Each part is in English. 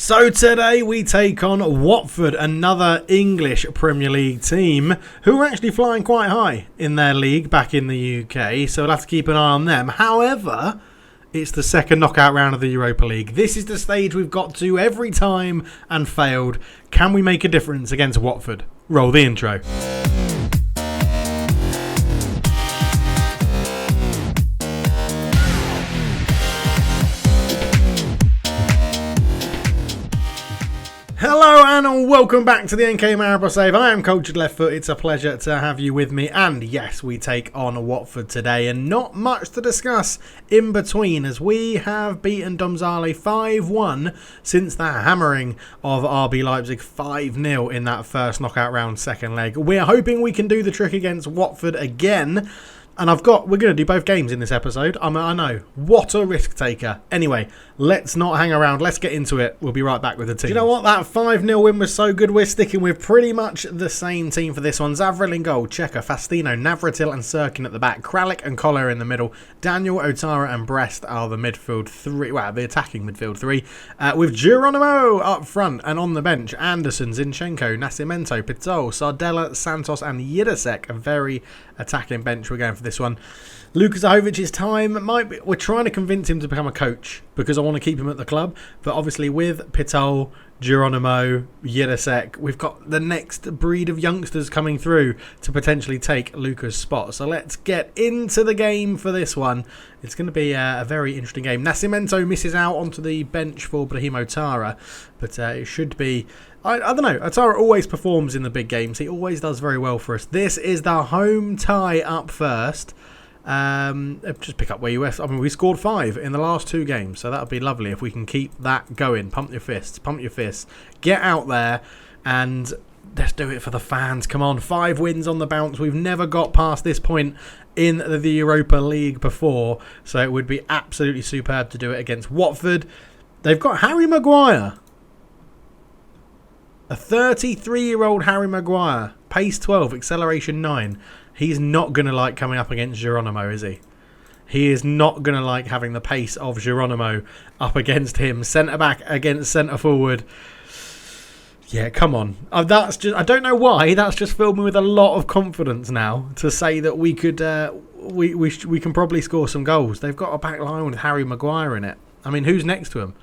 So today we take on Watford, another English Premier League team who are actually flying quite high in their league back in the UK, so we'll have to keep an eye on them. However, it's the second knockout round of the Europa League. This is the stage we've got to every time and failed. Can we make a difference against Watford? Roll the intro. Hello and welcome back to the NK Maribor save. I am Cultured Left Foot. It's a pleasure to have you with me. And yes, we take on Watford today, and not much to discuss in between as we have beaten Domzale 5-1 since the hammering of RB Leipzig 5-0 in that first knockout round second leg. We're hoping we can do the trick against Watford again. And we're going to do both games in this episode. I know. What a risk taker. Anyway, let's not hang around. Let's get into it. We'll be right back with the team. Do you know what? That 5-0 win was so good. We're sticking with pretty much the same team for this one. Zavril in goal. Checker, Fastino, Navratil and Sirkin at the back. Kralik and Koller in the middle. Daniel, Otara and Brest are the midfield three. Well, the attacking midfield three. With Geronimo up front and on the bench. Anderson, Zinchenko, Nascimento, Pitol, Sardella, Santos and Yidasek. A very attacking bench we're going for this one. Luka Zahovic's time we're trying to convince him to become a coach because I want to keep him at the club, but obviously with Pitol, Geronimo, Yidasek, we've got the next breed of youngsters coming through to potentially take Luka's spot. So let's get into the game for this one. It's going to be a very interesting game. Nascimento misses out onto the bench for Brahim Otara, but it should be... I don't know. Otara always performs in the big games. He always does very well for us. This is the home tie up first. Just pick up where you were. I mean, we scored 5 in the last 2 games, so that would be lovely if we can keep that going. Pump your fists. Pump your fists. Get out there and let's do it for the fans. Come on. 5 wins on the bounce. We've never got past this point in the Europa League before, so it would be absolutely superb to do it against Watford. They've got Harry Maguire. A 33-year-old Harry Maguire, pace 12, acceleration 9. He's not going to like coming up against Geronimo, is he? He is not going to like having the pace of Geronimo up against him. Centre-back against centre-forward. Yeah, come on. I don't know why. That's just filled me with a lot of confidence now to say that we could, we can probably score some goals. They've got a back line with Harry Maguire in it. I mean, who's next to him?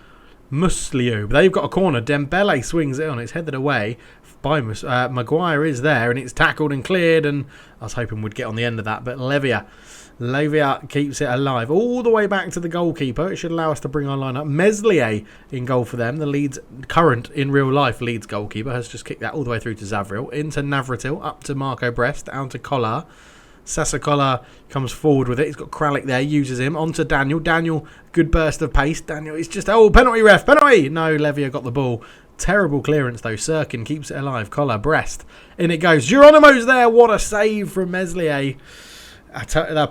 Musliu. They've got a corner. Dembele swings it on. It's headed away by Maguire is there and it's tackled and cleared, and I was hoping we'd get on the end of that, but Levia keeps it alive all the way back to the goalkeeper. It should allow us to bring our line up. Meslier in goal for them. The Leeds current in real life Leeds goalkeeper has just kicked that all the way through to Zavril, into Navratil, up to Marco Brest, down to Koller. Sasakola comes forward with it. He's got Kralik there, uses him. On to Daniel. Daniel, good burst of pace. Daniel is just... Oh, penalty ref, penalty! No, Levia got the ball. Terrible clearance though. Sirkin keeps it alive. Koller, Brest. In it goes. Geronimo's there. What a save from Meslier. The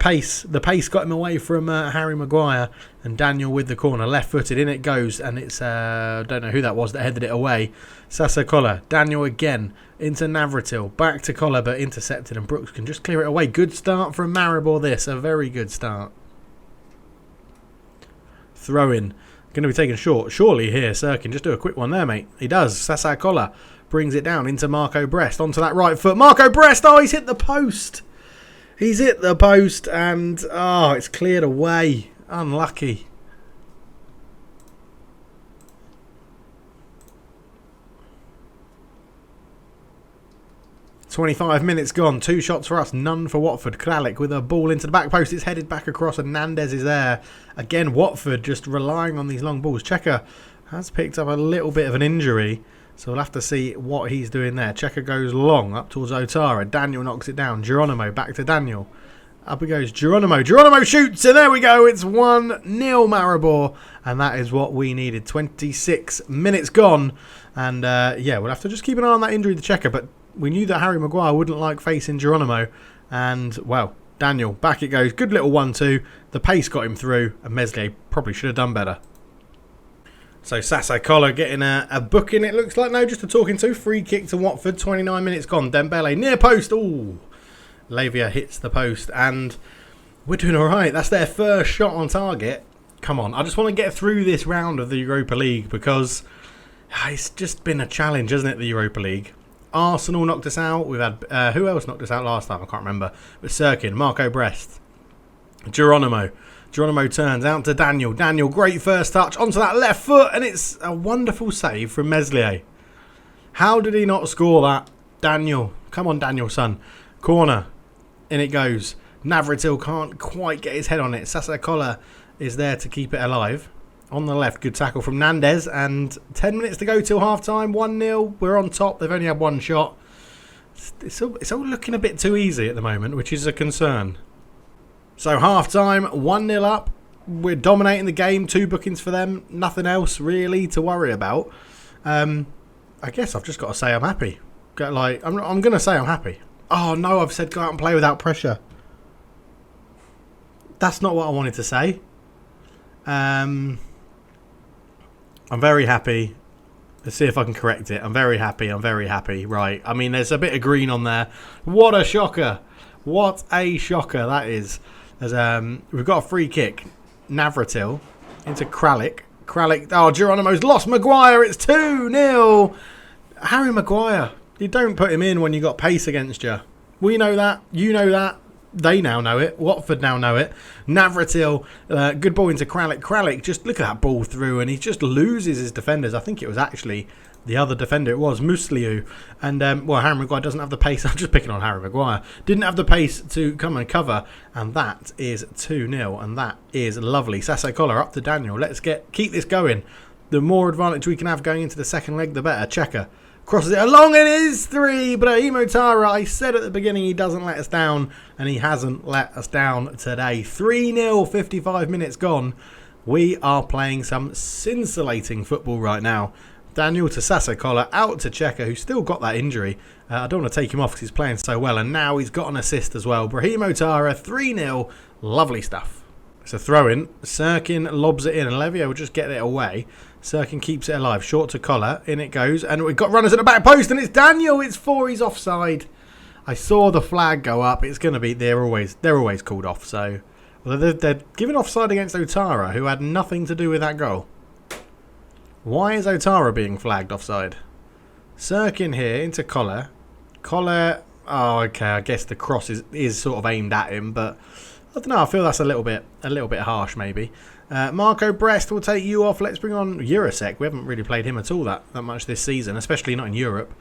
pace got him away from Harry Maguire. And Daniel with the corner. Left-footed. In it goes. And it's... don't know who that was that headed it away. Sasakola. Daniel again. Into Navratil. Back to Koller, but intercepted. And Brooks can just clear it away. Good start from Maribor this. A very good start. Throw in. Going to be taken short. Surely here, Sirkin. Just do a quick one there, mate. He does. Sasakola brings it down into Marco Brest. Onto that right foot. Marco Brest! Oh, he's hit the post. He's hit the post and... Oh, it's cleared away. Unlucky. "25 minutes gone. 2 shots for us, none for Watford." Kralik with a ball into the back post. It's headed back across and Nandez is there. Again, Watford just relying on these long balls. Checker has picked up a little bit of an injury, so we'll have to see what he's doing there. Checker goes long up towards Otara. Daniel knocks it down. Geronimo back to Daniel. Up he goes. Geronimo. Geronimo shoots and there we go. It's 1-0 Maribor, and that is what we needed. 26 minutes gone, and yeah, we'll have to just keep an eye on that injury to Checker, but we knew that Harry Maguire wouldn't like facing Geronimo. And, well, Daniel, back it goes. Good little 1-2. The pace got him through. And Meslier probably should have done better. So, Sasakola getting a booking, it looks like. No, just a talking to. Free kick to Watford. 29 minutes gone. Dembele near post. Ooh. Levia hits the post. And we're doing all right. That's their first shot on target. Come on. I just want to get through this round of the Europa League because It's just been a challenge, hasn't it, the Europa League? Arsenal knocked us out. We've had... who else knocked us out last time? I can't remember. But Sirkin, Marco Brest, Geronimo. Geronimo turns out to Daniel. Daniel, great first touch onto that left foot, and it's a wonderful save from Meslier. How did he not score that? Daniel. Come on, Daniel, son. Corner. In it goes. Navratil can't quite get his head on it. Sasakola is there to keep it alive. On the left, good tackle from Nandez, and 10 minutes to go till half-time. 1-0. We're on top. They've only had one shot. It's all looking a bit too easy at the moment, which is a concern. So half-time, 1-0 up. We're dominating the game. 2 bookings for them. Nothing else really to worry about. I guess I've just got to say I'm happy. I'm going to say I'm happy. Oh, no, I've said go out and play without pressure. That's not what I wanted to say. I'm very happy. Let's see if I can correct it. I'm very happy. I'm very happy. Right. I mean, there's a bit of green on there. What a shocker. What a shocker that is. We've got a free kick. Navratil into Kralik. Oh, Geronimo's lost Maguire. It's 2-0. Harry Maguire. You don't put him in when you got pace against you. We know that. You know that. They now know it. Watford now know it. Navratil, good ball into Kralik. Kralik, just look at that ball through, and he just loses his defenders. I think it was actually the other defender. It was Musliu. And, Harry Maguire doesn't have the pace. I'm just picking on Harry Maguire. Didn't have the pace to come and cover. And that is 2-0. And that is lovely. Sasso Collar up to Daniel. Let's keep this going. The more advantage we can have going into the second leg, the better. Checker crosses it along. It is 3. Brahim Otara, I said at the beginning he doesn't let us down. And he hasn't let us down today. 3-0, 55 minutes gone. We are playing some scintillating football right now. Daniel to Sasakola, out to Checker, who's still got that injury. I don't want to take him off because he's playing so well. And now he's got an assist as well. Brahim Otara, 3-0. Lovely stuff. It's a throw-in. Sirkin lobs it in, and Levio will just get it away. Sirkin keeps it alive. Short to Collar. In it goes. And we've got runners at the back post, and it's Daniel. It's 4. He's offside. I saw the flag go up. It's going to be... They're always called off. So they're giving offside against Otara, who had nothing to do with that goal. Why is Otara being flagged offside? Sirkin here into Collar. Collar... Oh, okay. I guess the cross is sort of aimed at him, but... I don't know, I feel that's a little bit harsh maybe. Marco Brest will take you off. Let's bring on Eurosec. We haven't really played him at all that much this season, especially not in Europe.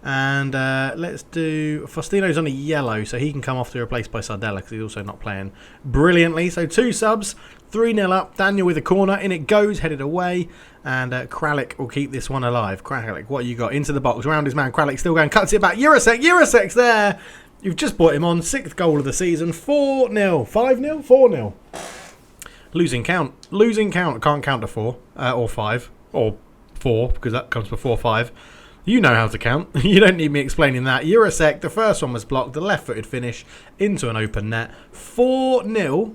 And let's do... Faustino's on a yellow, so he can come off to be replaced by Sardella because he's also not playing brilliantly. So 2 subs, 3-0 up. Daniel with a corner. In it goes, headed away. And Kralik will keep this one alive. Kralik, what you got? Into the box, round his man. Kralik still going, cuts it back. Eurosec's there. You've just brought him on. 6th goal of the season. 4-0. 5-0? 4-0. Losing count. Can't count to 4. Or 5. Or 4, because that comes before 5. You know how to count. You don't need me explaining that. Eurosec, the first one was blocked. The left-footed finish into an open net. 4-0.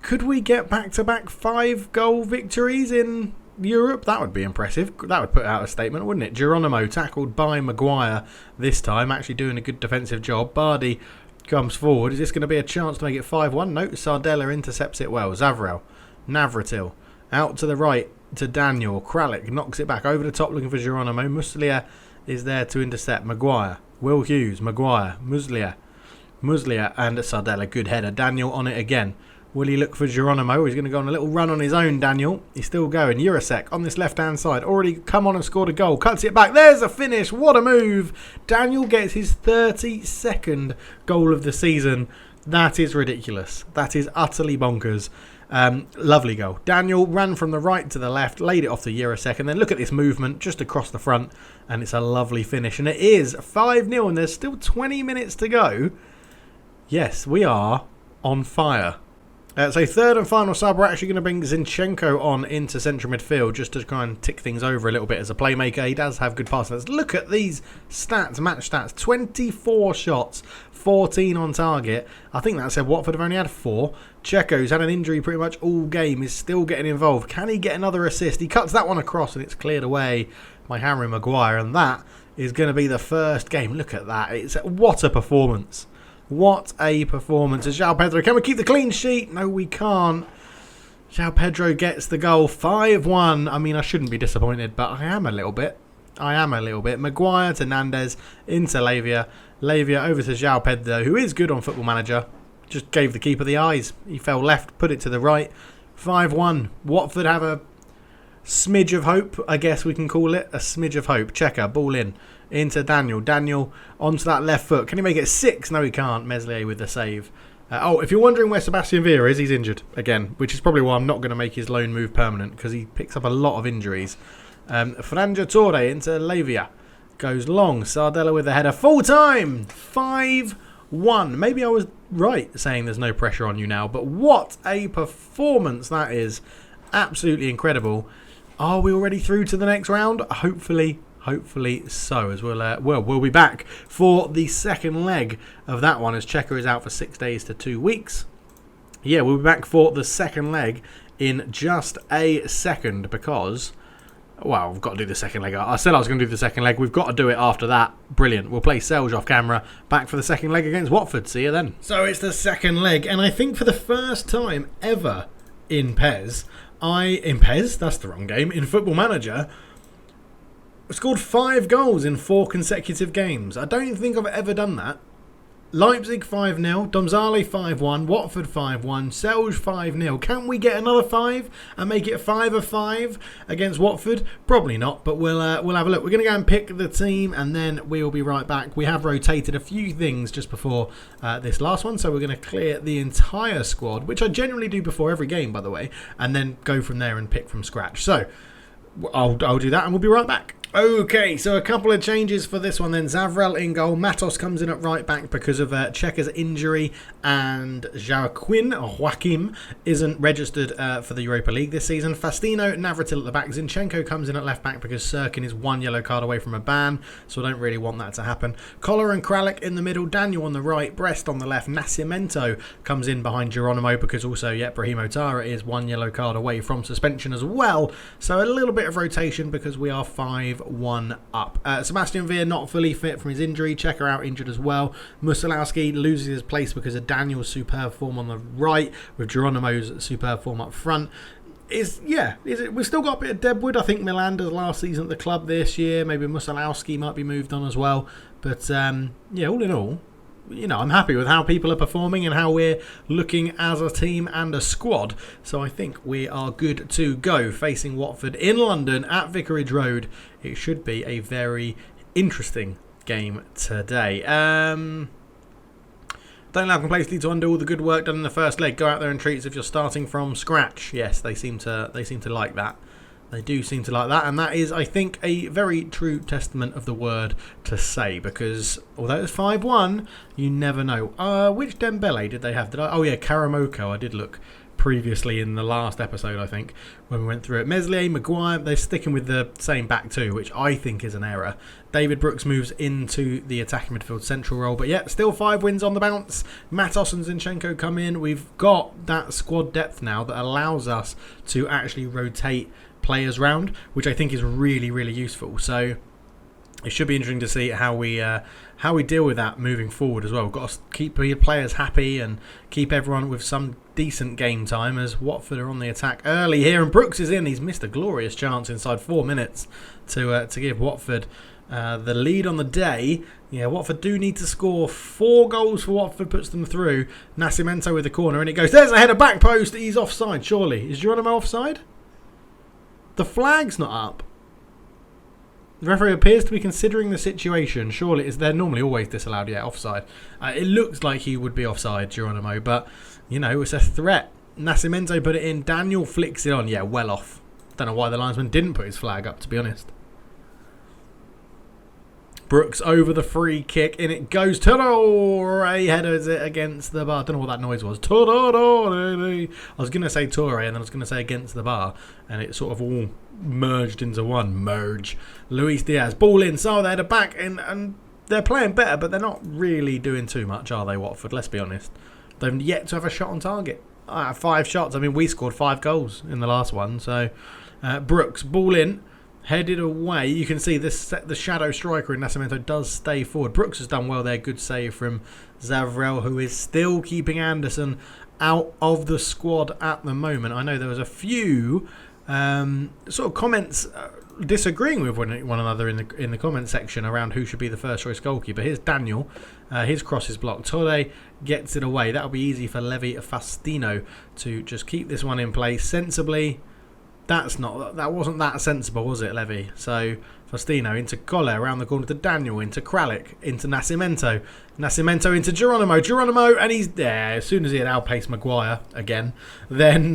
Could we get back-to-back 5-goal victories in Europe? That would be impressive. That would put out a statement, wouldn't it? Geronimo tackled by Maguire this time, actually doing a good defensive job. Bardi comes forward. Is this going to be a chance to make it 5-1? No, Sardella intercepts it well. Zavrel, Navratil, out to the right to Daniel. Kralik knocks it back over the top looking for Geronimo. Muslia is there to intercept. Maguire, Will Hughes, Maguire, Muslia and Sardella. Good header. Daniel on it again. Will he look for Geronimo? He's going to go on a little run on his own, Daniel. He's still going. Eurosec on this left-hand side. Already come on and scored a goal. Cuts it back. There's a finish. What a move. Daniel gets his 32nd goal of the season. That is ridiculous. That is utterly bonkers. Lovely goal. Daniel ran from the right to the left, laid it off to Eurosec, and then look at this movement just across the front, and it's a lovely finish. And it is 5-0, and there's still 20 minutes to go. Yes, we are on fire. So third and final sub, we're actually going to bring Zinchenko on into central midfield just to try and tick things over a little bit as a playmaker. He does have good passing. Let's look at these stats, match stats. 24 shots, 14 on target. I think that said Watford have only had 4. Checo's had an injury pretty much all game. Is still getting involved. Can he get another assist? He cuts that one across and it's cleared away by Harry Maguire. And that is going to be the first game. Look at that. What a performance. What a performance. João Pedro, can we keep the clean sheet? No, we can't. João Pedro gets the goal. 5-1. I mean, I shouldn't be disappointed, but I am a little bit. Maguire to Nandez, into Lavia. Lavia over to João Pedro, who is good on Football Manager. Just gave the keeper the eyes. He fell left, put it to the right. 5-1. Watford have a smidge of hope, I guess we can call it. A smidge of hope. Checker, ball in. Into Daniel. Daniel onto that left foot. Can he make it 6? No, he can't. Meslier with the save. If you're wondering where Sebastian Villa is, he's injured again, which is probably why I'm not going to make his loan move permanent, because he picks up a lot of injuries. Franja Torre into Lavia. Goes long. Sardella with the header. Full time! 5-1. Maybe I was right saying there's no pressure on you now, but what a performance that is. Absolutely incredible. Are we already through to the next round? Hopefully so, as we'll be back for the second leg of that one, as Checker is out for 6 days to 2 weeks. Yeah, we'll be back for the second leg in just a second, because, well, we've got to do the second leg. I said I was going to do the second leg. We've got to do it after that. Brilliant. We'll play Selge off camera. Back for the second leg against Watford. See you then. So it's the second leg, and I think for the first time ever in that's the wrong game, in Football Manager, scored 5 goals in 4 consecutive games. I don't think I've ever done that. Leipzig 5-0, Domzale 5-1, Watford 5-1, Selge 5-0. Can we get another 5 and make it 5 of 5 against Watford? Probably not, but we'll have a look. We're going to go and pick the team, and then we'll be right back. We have rotated a few things just before this last one, so we're going to clear the entire squad, which I generally do before every game, by the way, and then go from there and pick from scratch. So I'll do that, and we'll be right back. Okay, so a couple of changes for this one then. Zavrel in goal. Matos comes in at right back because of Checker's injury, and Joaquim isn't registered for the Europa League this season. Fastino, Navratil at the back. Zinchenko comes in at left back because Sirkin is 1 yellow card away from a ban, so I don't really want that to happen. Collar and Kralik in the middle. Daniel on the right. Brest on the left. Nascimento comes in behind Geronimo because also, Brahimo Tara is 1 yellow card away from suspension as well. So a little bit of rotation because we are 5-1 up. Sebastian Villa not fully fit from his injury. Checker out injured as well. Musalowski loses his place because of Daniel's superb form on the right, with Geronimo's superb form up front. We've still got a bit of deadwood. I think Milanda's last season at the club this year. Maybe Musalowski might be moved on as well. But all in all, I'm happy with how people are performing and how we're looking as a team and a squad. So I think we are good to go. Facing Watford in London at Vicarage Road. It should be a very interesting game today. Don't allow complacently to undo all the good work done in the first leg. Go out there and treat as if you're starting from scratch. Yes, they seem to like that. They do seem to like that, and that is, I think, a very true testament of the word to say, because although it's 5-1, you never know. Which Dembele did they have? Karamoko. I did look previously in the last episode, I think, when we went through it. Meslier, Maguire, they're sticking with the same back two, which I think is an error. David Brooks moves into the attacking midfield central role, but still 5 wins on the bounce. Matos and Zinchenko come in. We've got that squad depth now that allows us to actually rotate players round, which I think is really, really useful. So it should be interesting to see how we deal with that moving forward as well. We've got to keep players happy and keep everyone with some decent game time, as Watford are on the attack early here, and Brooks is in. He's missed a glorious chance inside 4 minutes to give Watford the lead on the day. Watford do need to score 4 goals for Watford, puts them through. Nascimento with the corner, and it goes. There's a header, back post. He's offside, surely. Is Geronimo offside? The flag's not up. The referee appears to be considering the situation. Surely, they're normally always disallowed. Offside. It looks like he would be offside, Geronimo, but, it's a threat. Nascimento put it in. Daniel flicks it on. Well off. Don't know why the linesman didn't put his flag up, to be honest. Brooks over the free kick, and it goes. Torre headers it against the bar. I don't know what that noise was. I was going to say Torre, and then I was going to say against the bar, and it sort of all merged into one. Merge. Luis Diaz, ball in, so they're back, and they're playing better, but they're not really doing too much, are they, Watford? Let's be honest. They've yet to have a shot on target. 5 shots. I mean, we scored 5 goals in the last one, so Brooks, ball in. Headed away. You can see the shadow striker in Nascimento does stay forward. Brooks has done well there. Good save from Zavrel, who is still keeping Anderson out of the squad at the moment. I know there was a few sort of comments disagreeing with one another in the comment section around who should be the first choice goalkeeper. Here's Daniel. His cross is blocked. Torre gets it away. That'll be easy for Levi Fastino to just keep this one in place sensibly. That wasn't that sensible, was it, Levi? So Fastino into Colle, around the corner to Daniel, into Kralik, into Nascimento into Geronimo, and he's there. As soon as he had outpaced Maguire again, then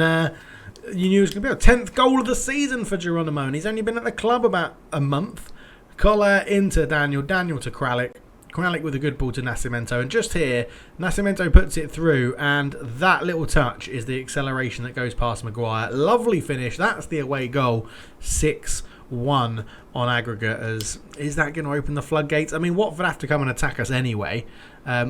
you knew it was going to be a 10th goal of the season for Geronimo, and he's only been at the club about a month. Colle into Daniel to Kralik with a good ball to Nascimento, and just here Nascimento puts it through, and that little touch is the acceleration that goes past Maguire. Lovely finish. That's the away goal. 6-1 on aggregate. Is that going to open the floodgates? I mean, Watford have to come and attack us anyway.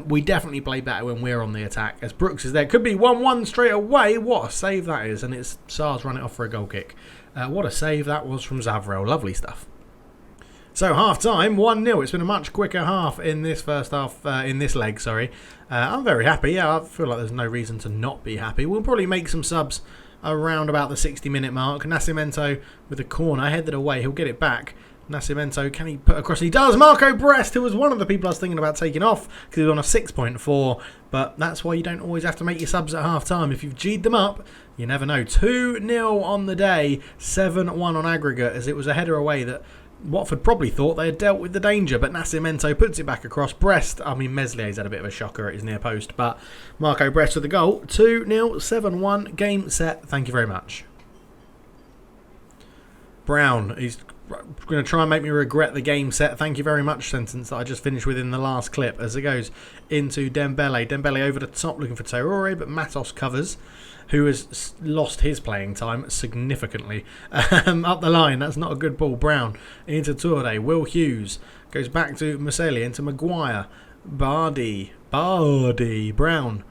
We definitely play better when we're on the attack, as Brooks is there. Could be 1-1 straight away. What a save that is, and it's Sarr's run it off for a goal kick. What a save that was from Zavrel. Lovely stuff. So half-time, 1-0. It's been a much quicker half in this first half, in this leg, sorry. I'm very happy. Yeah, I feel like there's no reason to not be happy. We'll probably make some subs around about the 60-minute mark. Nascimento with a corner, headed away. He'll get it back. Nascimento, can he put across? He does. Marco Brest, who was one of the people I was thinking about taking off because he was on a 6.4. But that's why you don't always have to make your subs at half-time. If you've G'd them up, you never know. 2-0 on the day, 7-1 on aggregate, as it was a header away that Watford probably thought they had dealt with the danger, but Nascimento puts it back across. Meslier's had a bit of a shocker at his near post, but Marco Brest with the goal. 2-0, 7-1, game set. Thank you very much. Brown, he's going to try and make me regret the game set. Thank you very much sentence that I just finished with in the last clip, as it goes into Dembele. Dembele over the top looking for Traore, but Matos covers, who has lost his playing time significantly. Up the line, that's not a good ball. Brown into Toure. Will Hughes goes back to Maselli, into Maguire. Bardi. Brown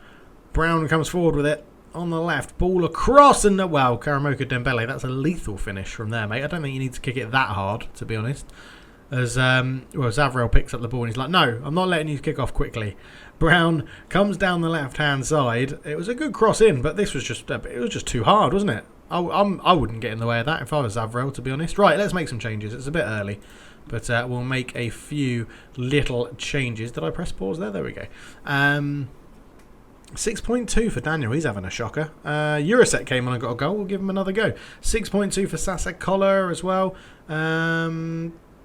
comes forward with it on the left. Ball across, and wow, Karamoka Dembele. That's a lethal finish from there, mate. I don't think you need to kick it that hard, to be honest. As Zavrel picks up the ball and he's like, no, I'm not letting you kick off quickly. Brown comes down the left-hand side. It was a good cross in, but this was just too hard, wasn't it? I wouldn't get in the way of that if I was Zavrel, to be honest. Right, let's make some changes. It's a bit early, but we'll make a few little changes. Did I press pause there? There we go. 6.2 for Daniel. He's having a shocker. Eurosec came on and got a goal. We'll give him another go. 6.2 for Sasa Collar as well.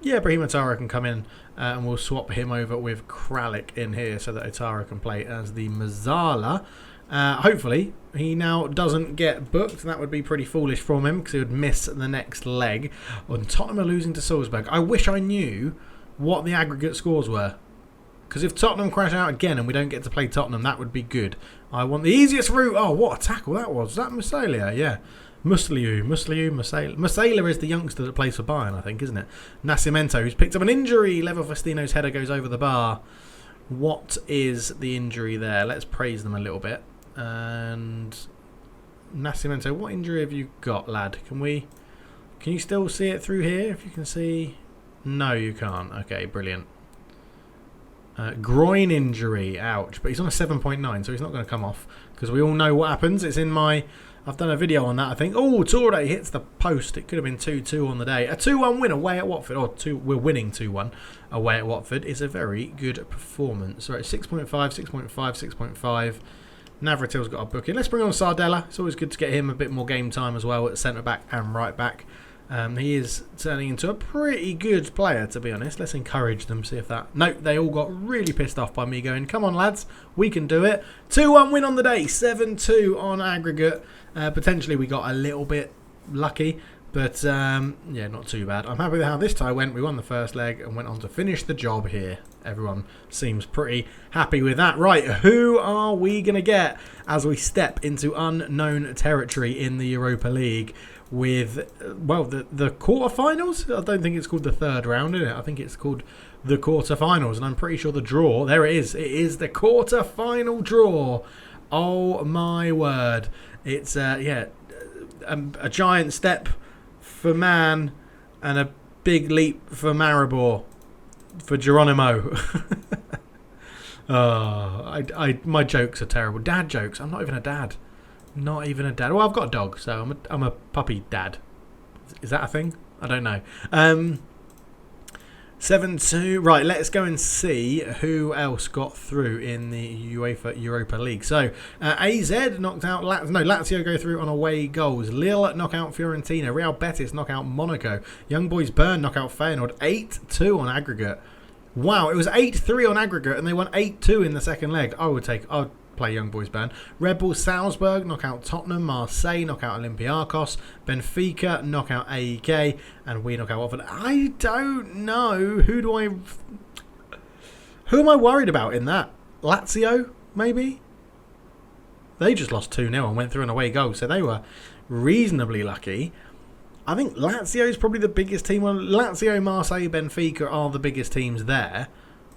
Yeah, Brahim Otara can come in and we'll swap him over with Kralik in here so that Otara can play as the Mazzala. Hopefully, he now doesn't get booked. That would be pretty foolish from him because he would miss the next leg. And Tottenham are losing to Salzburg. I wish I knew what the aggregate scores were. Because if Tottenham crash out again and we don't get to play Tottenham, that would be good. I want the easiest route. Oh, what a tackle that was. Is that Musalia? Yeah. Musliu, Musala is the youngster that plays for Bayern, I think, isn't it? Nascimento, who's picked up an injury. Levo Fastino's header goes over the bar. What is the injury there? Let's praise them a little bit. And Nascimento, what injury have you got, lad? Can you still see it through here? If you can see. No, you can't. Okay, brilliant. Groin injury, ouch. But he's on a 7.9, so he's not going to come off. Because we all know what happens. It's in my... I've done a video on that, I think. Oh, Toure hits the post. It could have been 2-2 on the day. A 2-1 win away at Watford. We're winning 2-1 away at Watford. Is a very good performance. Right, 6.5, 6.5, 6.5. Navratil's got a booking. Let's bring on Sardella. It's always good to get him a bit more game time as well at centre-back and right-back. He is turning into a pretty good player, to be honest. Let's encourage them, see if that... Nope, they all got really pissed off by me going, come on, lads, we can do it. 2-1 win on the day, 7-2 on aggregate. Potentially we got a little bit lucky, but yeah, not too bad. I'm happy with how this tie went. We won the first leg and went on to finish the job here. Everyone seems pretty happy with that. Right, who are we going to get as we step into unknown territory in the Europa League? With, well, the quarterfinals? I don't think it's called the third round, is it? I think it's called the quarterfinals, and I'm pretty sure the draw, there it is the quarterfinal draw. Oh my word. It's, yeah, a giant step for Man and a big leap for Maribor, for Geronimo. My jokes are terrible. Dad jokes. I'm not even a dad. Not even a dad. Well, I've got a dog, so I'm a puppy dad. Is that a thing? I don't know. 7-2. Right, let's go and see who else got through in the UEFA Europa League. So, AZ knocked out Lazio go through on away goals. Lille knock out Fiorentina. Real Betis knock out Monaco. Young Boys Bern knock out Feyenoord. 8-2 on aggregate. Wow, it was 8-3 on aggregate and they won 8-2 in the second leg. I'd play Young Boys Bern. Red Bull Salzburg knock out Tottenham. Marseille knock out Olympiacos. Benfica knock out AEK. And we knock out Watford. I don't know. Who am I worried about in that? Lazio, maybe? They just lost 2-0 and went through an away goal. So they were reasonably lucky. I think Lazio is probably the biggest team. Well, Lazio, Marseille, Benfica are the biggest teams there.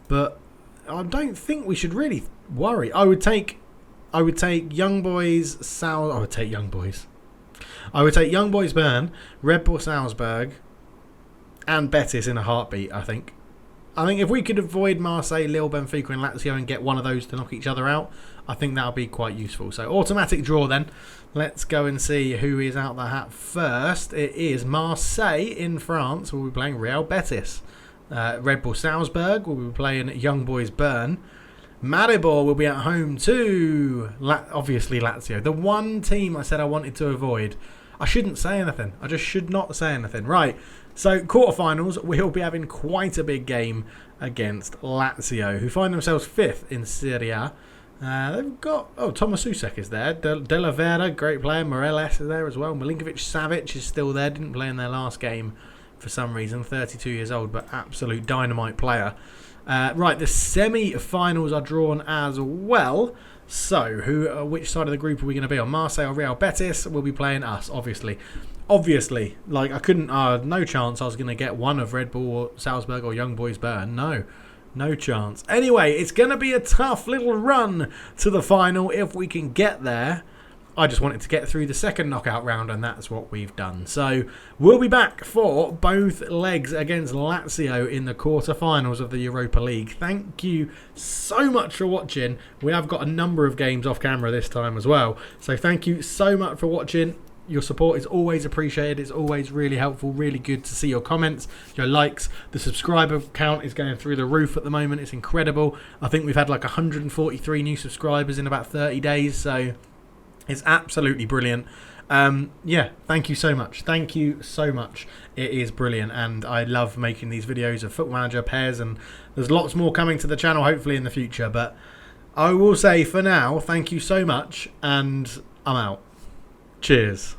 But I don't think we should really worry. I would take Young Boys I would take Young Boys Bern, Red Bull Salzburg, and Betis in a heartbeat. I think if we could avoid Marseille, Lille, Benfica, and Lazio and get one of those to knock each other out, I think that would be quite useful. So automatic draw then. Let's go and see who is out the hat first. It is Marseille in France. We'll be playing Real Betis. Red Bull Salzburg will be playing Young Boys Bern. Maribor will be at home to obviously Lazio. The one team I said I wanted to avoid. I shouldn't say anything. I just should not say anything. Right. So quarterfinals, we'll be having quite a big game against Lazio, who find themselves 5th in Serie A. They've got Thomas Susek is there. De La Vera, great player. Moreles is there as well. Milinkovic Savic is still there. Didn't play in their last game for some reason. 32 years old, but absolute dynamite player. Right, the semi-finals are drawn as well. So, which side of the group are we going to be on? Marseille or Real Betis will be playing us, obviously. Obviously, like I couldn't, no chance I was going to get one of Red Bull or Salzburg or Young Boys Bern. No chance. Anyway, it's going to be a tough little run to the final if we can get there. I just wanted to get through the second knockout round, and that's what we've done. So we'll be back for both legs against Lazio in the quarterfinals of the Europa League. Thank you so much for watching. We have got a number of games off camera this time as well. So thank you so much for watching. Your support is always appreciated. It's always really helpful, really good to see your comments, your likes. The subscriber count is going through the roof at the moment. It's incredible. I think we've had like 143 new subscribers in about 30 days. So it's absolutely brilliant. Yeah, thank you so much. Thank you so much. It is brilliant. And I love making these videos of Football Manager pairs. And there's lots more coming to the channel, hopefully in the future. But I will say for now, thank you so much. And I'm out. Cheers.